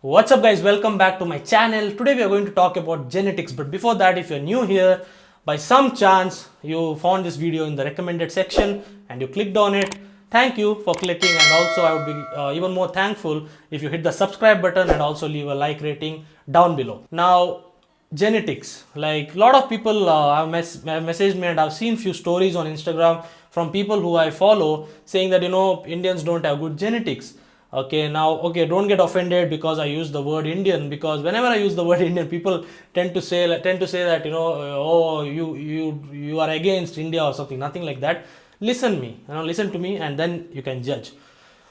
What's up guys, welcome back to my channel. Today we are going to talk about genetics, but before that, if you're new here, by some chance you found this video in the recommended section and you clicked on it, thank you for clicking, and also I would be even more thankful if you hit the subscribe button and also leave a like rating down below. Now, genetics, like a lot of people have messaged me, and I've seen few stories on Instagram from people who I follow saying that Indians don't have good genetics. Okay, now, don't get offended because I use the word Indian, because whenever I use the word Indian, people tend to say that oh, you are against India or something. Nothing like that. Listen to me, and then you can judge.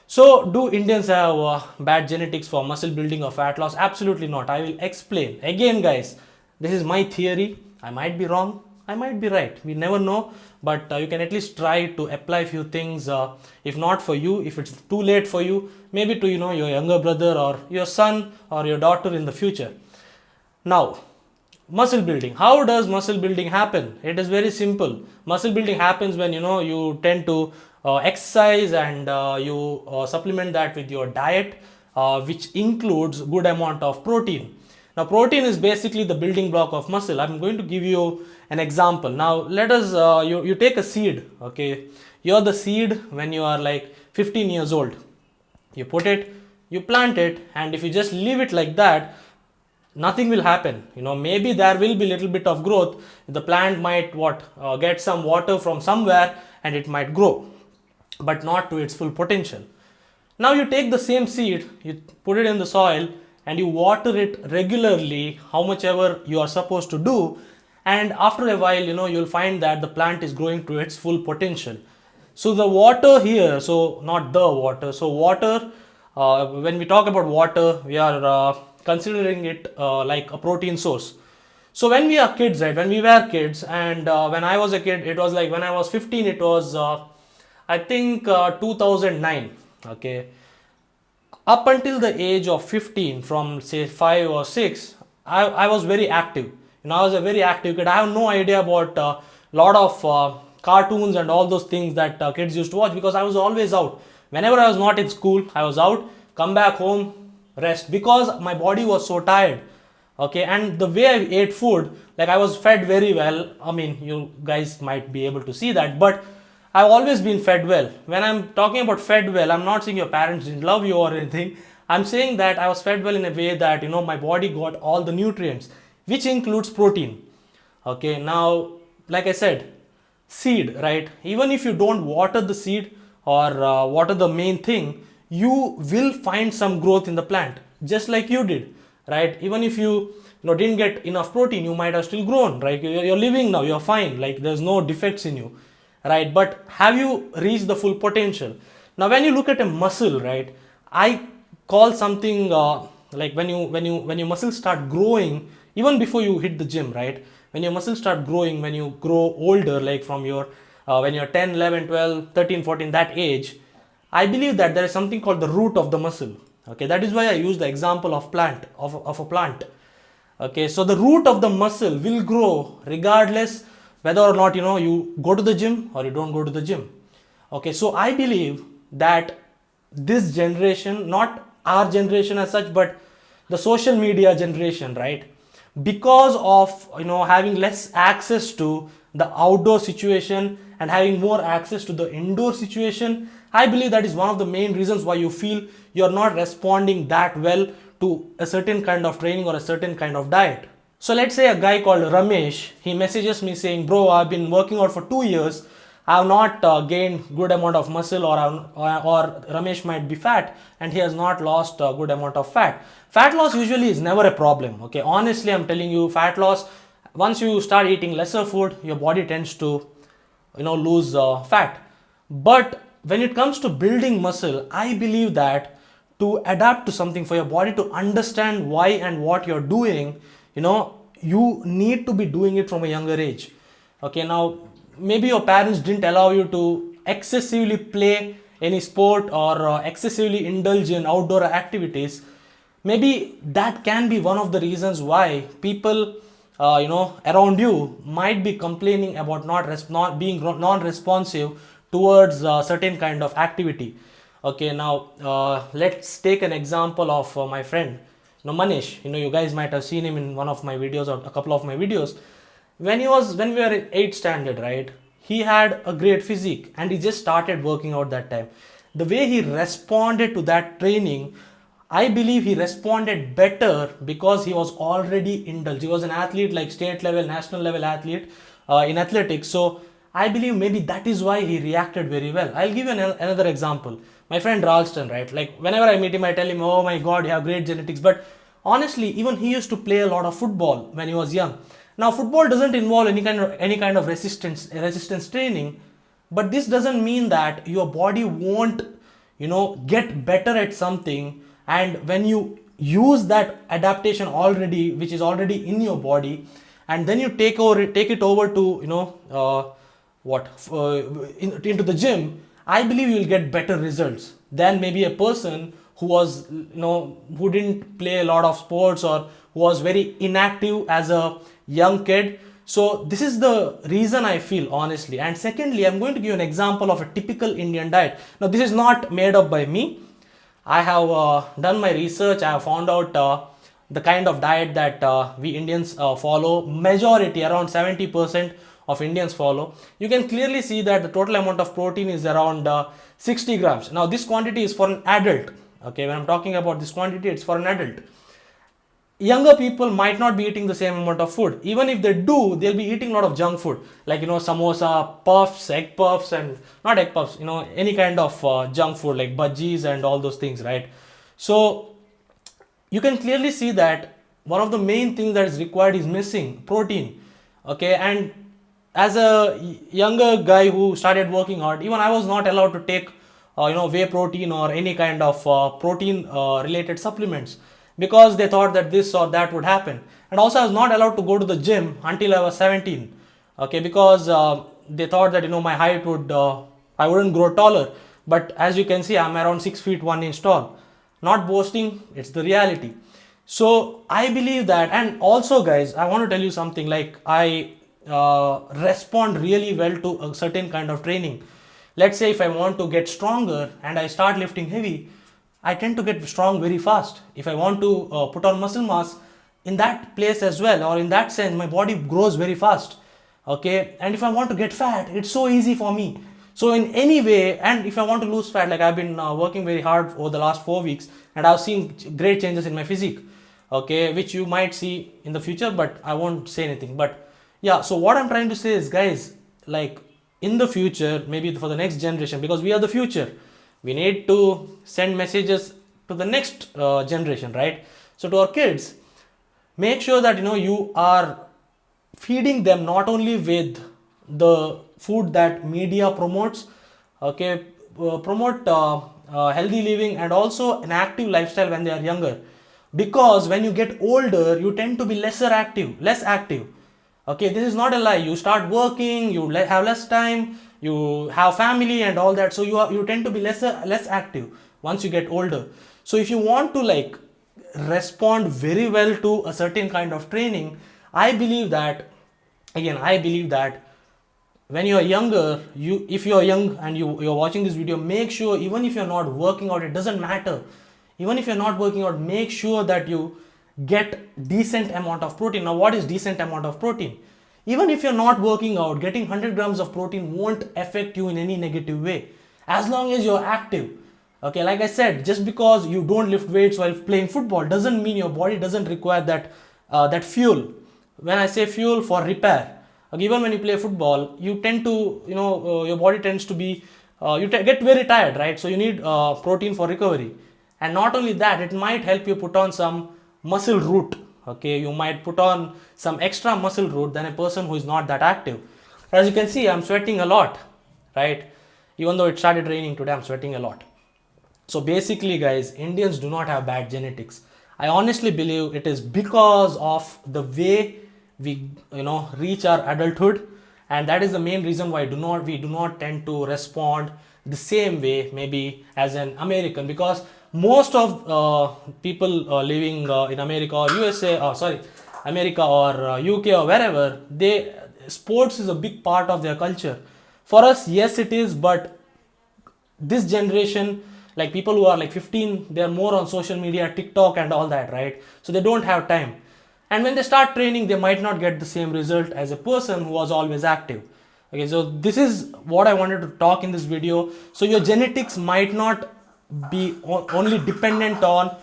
So, do Indians have bad genetics for muscle building or fat loss? Absolutely not. I will explain. Again, guys, this is my theory. I might be wrong. I might be right. We never know. But you can at least try to apply a few things. If not for you, if it's too late for you, maybe to your younger brother or your son or your daughter in the future. Now, muscle building. How does muscle building happen? It is very simple. Muscle building happens when you tend to exercise, and you supplement that with your diet, which includes good amount of protein. Now, protein is basically the building block of muscle. I'm going to give you an example. Now, let us you take a seed. Okay, you're the seed when you are like 15 years old. You put it, you plant it, and if you just leave it like that, nothing will happen. Maybe there will be little bit of growth. The plant might get some water from somewhere and it might grow, but not to its full potential. Now you take the same seed, you put it in the soil, and you water it regularly, how much ever you are supposed to do, and after a while you'll find that the plant is growing to its full potential. So the water here, so not the water, so water, when we talk about water, we are considering it like a protein source. So when we are kids, right, when we were kids, and when I was a kid, it was like when I was 15, it was I think 2009. Okay, up until the age of 15, from say 5 or 6, I was very active. I was a very active kid. I have no idea about a lot of cartoons and all those things that kids used to watch, because I was always out. Whenever I was not in school, I was out, come back home, rest, because my body was so tired. Okay, and the way I ate food, like I was fed very well. I mean, you guys might be able to see that, but I've always been fed well. When I'm talking about fed well, I'm not saying your parents didn't love you or anything. I'm saying that I was fed well in a way that my body got all the nutrients, which includes protein. Okay, now, like I said, seed, right? Even if you don't water the seed or water the main thing, you will find some growth in the plant, just like you did, right? Even if you didn't get enough protein, you might have still grown, right? You're living now, you're fine, like there's no defects in you, right? But have you reached the full potential? Now, when you look at a muscle, right, I call something like when your muscles start growing, even before you hit the gym, right? When your muscles start growing, when you grow older, like from your when you're 10, 11, 12, 13, 14, that age, I believe that there is something called the root of the muscle. Okay, that is why I use the example of a plant. Okay, so the root of the muscle will grow regardless whether or not you go to the gym or you don't go to the gym. Okay, so I believe that this generation, not our generation as such, but the social media generation, right, because of having less access to the outdoor situation and having more access to the indoor situation, I believe that is one of the main reasons why you feel you're not responding that well to a certain kind of training or a certain kind of diet. So let's say a guy called Ramesh, he messages me saying, bro, I've been working out for 2 years. I have not gained good amount of muscle, or Ramesh might be fat and he has not lost a good amount of fat. Fat loss usually is never a problem. Okay, honestly, I'm telling you, fat loss, once you start eating lesser food, your body tends to lose fat. But when it comes to building muscle, I believe that to adapt to something, for your body to understand why and what you're doing, you need to be doing it from a younger age. Okay, now maybe your parents didn't allow you to excessively play any sport or excessively indulge in outdoor activities. Maybe that can be one of the reasons why people around you might be complaining about not being non-responsive towards certain kind of activity. Okay, now let's take an example of my friend. Manish, you guys might have seen him in one of my videos or a couple of my videos. When we were in 8th standard, right? He had a great physique and he just started working out that time. The way he responded to that training, I believe he responded better because he was already indulged. He was an athlete, like state level, national level athlete in athletics. So I believe maybe that is why he reacted very well. I'll give you another example. My friend Ralston, right? Like whenever I meet him, I tell him, "Oh my God, you have great genetics." But honestly, even he used to play a lot of football when he was young. Now, football doesn't involve any kind of resistance training, but this doesn't mean that your body won't get better at something. And when you use that adaptation already, which is already in your body, and then you take it over to what into the gym, I believe you will get better results than maybe a person who was who didn't play a lot of sports or who was very inactive as a young kid. So this is the reason I feel, honestly. And secondly, I'm going to give you an example of a typical Indian diet. Now, this is not made up by me. I have done my research. I have found out the kind of diet that we Indians follow. Majority, around 70% of Indians follow. You can clearly see that the total amount of protein is around 60 grams. Now, this quantity is for an adult. Okay, when I'm talking about this quantity, it's for an adult. Younger people might not be eating the same amount of food. Even if they do, they'll be eating a lot of junk food, like samosa, puffs, egg puffs, and not egg puffs, any kind of junk food like bhajis and all those things, right? So you can clearly see that one of the main things that is required is missing protein. Okay, and as a younger guy who started working out, even I was not allowed to take whey protein or any kind of protein related supplements, because they thought that this or that would happen. And also I was not allowed to go to the gym until I was 17. Okay, because they thought that my height would I wouldn't grow taller. But as you can see, I'm around 6 feet 1 inch tall. Not boasting, it's the reality. So I believe that. And also, guys, I want to tell you something. Like, I respond really well to a certain kind of training. Let's say if I want to get stronger and I start lifting heavy, I tend to get strong very fast. If I want to put on muscle mass, in that place as well, or in that sense, my body grows very fast. Okay, and if I want to get fat, it's so easy for me. So in any way, and if I want to lose fat, like I've been working very hard over the last 4 weeks, and I've seen great changes in my physique. Okay, which you might see in the future, but I won't say anything. But yeah, so what I'm trying to say is, guys, like in the future, maybe for the next generation, because we are the future, we need to send messages to the next generation, right? So to our kids, make sure that you are feeding them not only with the food that media promotes, okay, promote healthy living and also an active lifestyle when they are younger, because when you get older you tend to be less active. Okay, this is not a lie. You start working, you have less time, you have family and all that, so you tend to be less active once you get older. So if you want to like respond very well to a certain kind of training, I believe that when you are younger, if you are young and you're watching this video, make sure, even if you're not working out, it doesn't matter. Even if you're not working out, make sure that you get decent amount of protein. Now, what is decent amount of protein? Even if you're not working out, getting 100 grams of protein won't affect you in any negative way, as long as you're active. Okay, like I said, just because you don't lift weights while playing football doesn't mean your body doesn't require that fuel. When I say fuel, for repair. Okay, even when you play football, you tend to, your body tends to be, get very tired, right? So you need protein for recovery. And not only that, it might help you put on some muscle root. Okay, you might put on some extra muscle root than a person who is not that active. As you can see, I'm sweating a lot, right? Even though it started raining today, I'm sweating a lot. So basically, guys, Indians do not have bad genetics. I honestly believe it is because of the way we reach our adulthood, and that is the main reason why we do not tend to respond the same way maybe as an American, because most of people living in America or America or UK or wherever, sports is a big part of their culture. For us, yes, it is, but this generation, like people who are like 15, they are more on social media, TikTok and all that, right? So they don't have time. And when they start training, they might not get the same result as a person who was always active. Okay, so this is what I wanted to talk in this video. So your genetics might not be only dependent on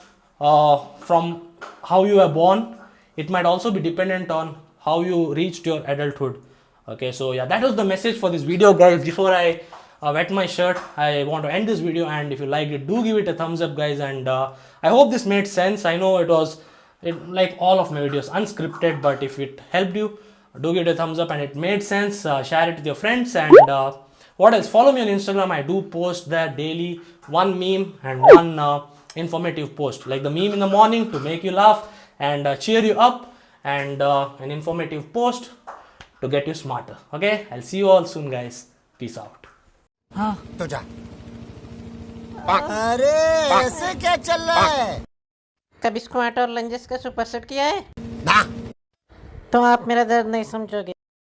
from how you were born. It might also be dependent on how you reached your adulthood. Okay, so yeah, that was the message for this video, guys. Before I wet my shirt, I want to end this video, and if you liked it, do give it a thumbs up, guys. And I hope this made sense. I know it was like all of my videos unscripted, but if it helped you, do give it a thumbs up and it made sense. Share it with your friends, and what else, follow me on Instagram. I do post there daily one meme and one informative post, like the meme in the morning to make you laugh and cheer you up, and an informative post to get you smarter. Okay, I'll see you all soon, guys. Peace out. हाँ तो जा। अरे ऐसे क्या चल रहा है? कभी स्क्वाट और लंजेस का सुपर सेट किया है? ना। तो आप मेरा दर्द नहीं समझोगे।